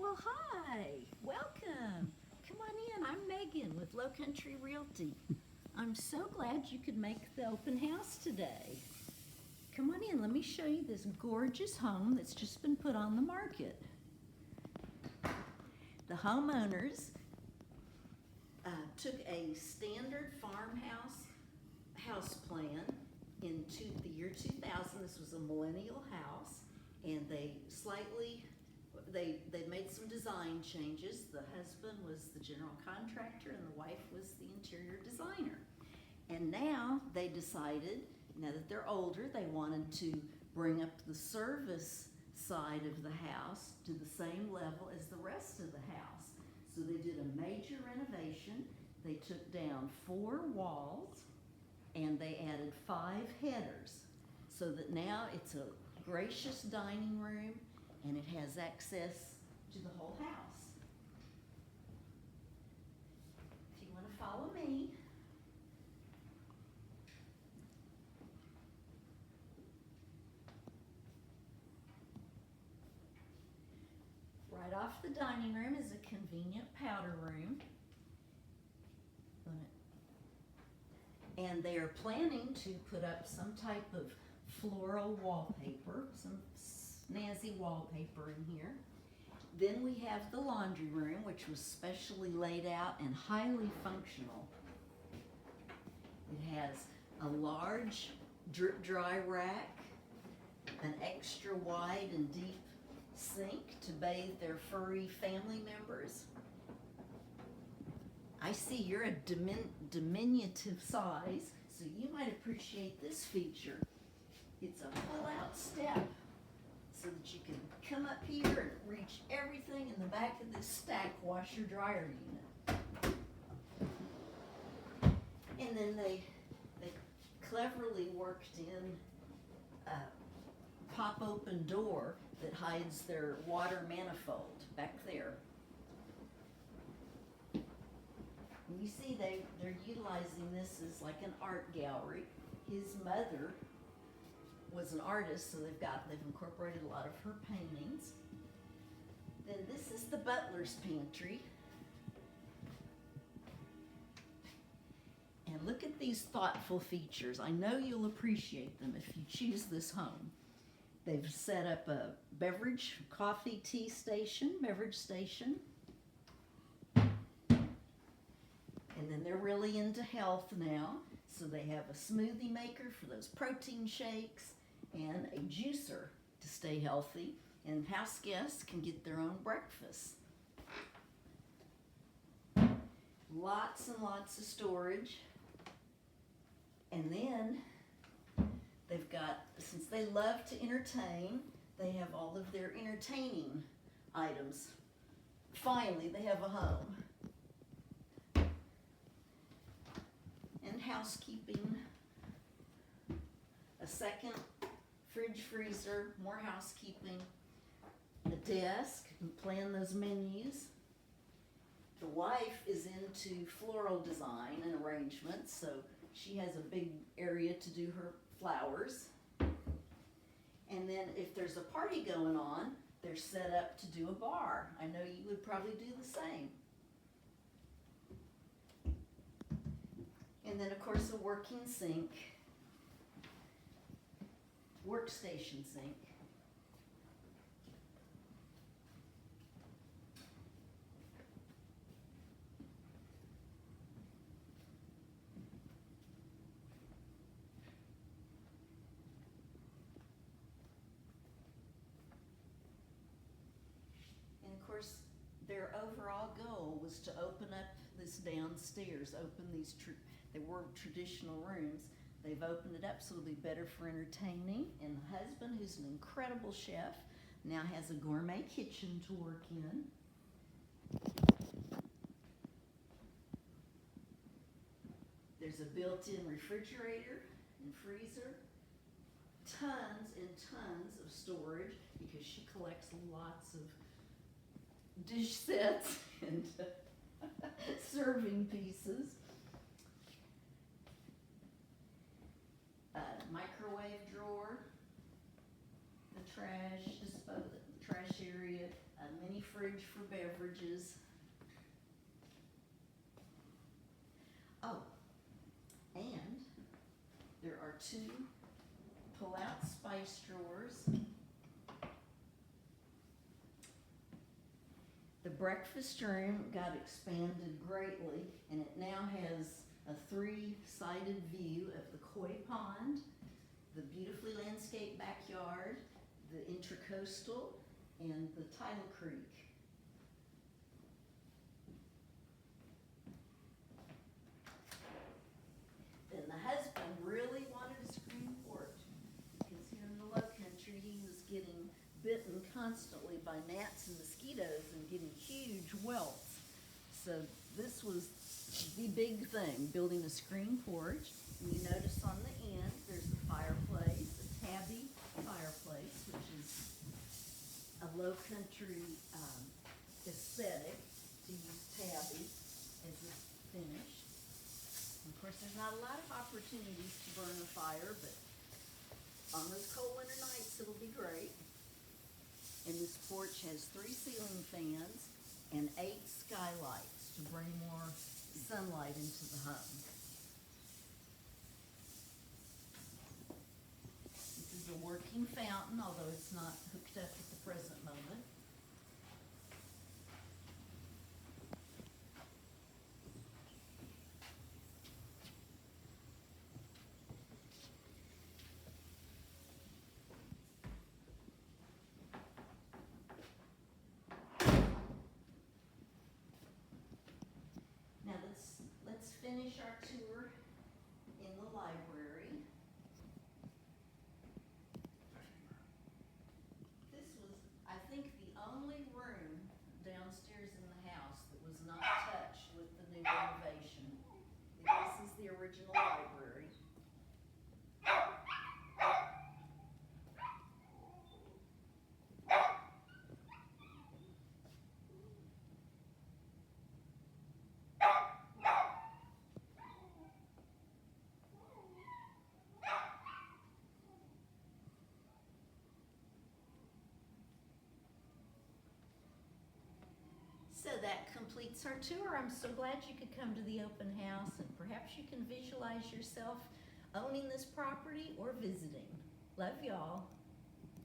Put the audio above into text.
Well, hi. Welcome. Come on in. I'm Megan with Low Country Realty. I'm so glad you could make the open house today. Come on in. Let me show you this gorgeous home that's just been put on the market. The homeowners took a standard farmhouse house plan into the year 2000. This was a millennial house, and they made some design changes. The husband was the general contractor and the wife was the interior designer. And now they decided, now that they're older, they wanted to bring up the service side of the house to the same level as the rest of the house. So they did a major renovation. They took down 4 walls and they added 5 headers, so that now it's a gracious dining room and it has access to the whole house. If you want to follow me. Right off the dining room is a convenient powder room. And they are planning to put up some type of floral wallpaper, some snazzy wallpaper in here. Then we have the laundry room, which was specially laid out and highly functional. It has a large drip dry rack, an extra wide and deep sink to bathe their furry family members. I see you're a diminutive size, so you might appreciate this feature. It's a pull-out step so that you can come up here and reach everything in the back of this stack washer-dryer unit. And then they cleverly worked in a pop-open door that hides their water manifold back there. You see they're utilizing this as like an art gallery. His mother was an artist, so they've incorporated a lot of her paintings. Then this is the butler's pantry. And look at these thoughtful features. I know you'll appreciate them if you choose this home. They've set up a beverage station. And then they're really into health now, so they have a smoothie maker for those protein shakes and a juicer to stay healthy, and house guests can get their own breakfast. Lots and lots of storage. And then they've got, since they love to entertain, they have all of their entertaining items. Finally, they have a home. And housekeeping, a second fridge freezer, more housekeeping, a desk, and plan those menus. The wife is into floral design and arrangements, so she has a big area to do her flowers. And then if there's a party going on, they're set up to do a bar. I know you would probably do the same. And then, of course, a working sink, workstation sink. And, of course, their overall goal was to open up this downstairs, they were traditional rooms. They've opened it up so it'll be better for entertaining. And the husband, who's an incredible chef, now has a gourmet kitchen to work in. There's a built-in refrigerator and freezer. Tons and tons of storage because she collects lots of dish sets and serving pieces. Microwave drawer, the trash area, A mini fridge for beverages. Oh, and there are 2 pull-out spice drawers. The breakfast room got expanded greatly, and it now has a 3-sided view of the koi pond, the beautifully landscaped backyard, the intracoastal, and the tidal creek. Then the husband really wanted a screen porch, because here in the low country, he was getting bitten constantly by gnats and mosquitoes and getting huge welts. So this was the big thing, building a screen porch. And you notice on the end, there's a fireplace, a tabby fireplace, which is a low country aesthetic to use tabby as a finish. And of course, there's not a lot of opportunities to burn a fire, but on those cold winter nights, it'll be great. And this porch has 3 ceiling fans and 8 skylights to bring more sunlight into the home. This is a working fountain, although it's not hooked up at the present moment. Now let's finish our tour in the library. This was, I think, the only room downstairs in the house that was not touched with the new renovation. This is the original library. So that completes our tour. I'm so glad you could come to the open house, and perhaps you can visualize yourself owning this property or visiting. Love y'all.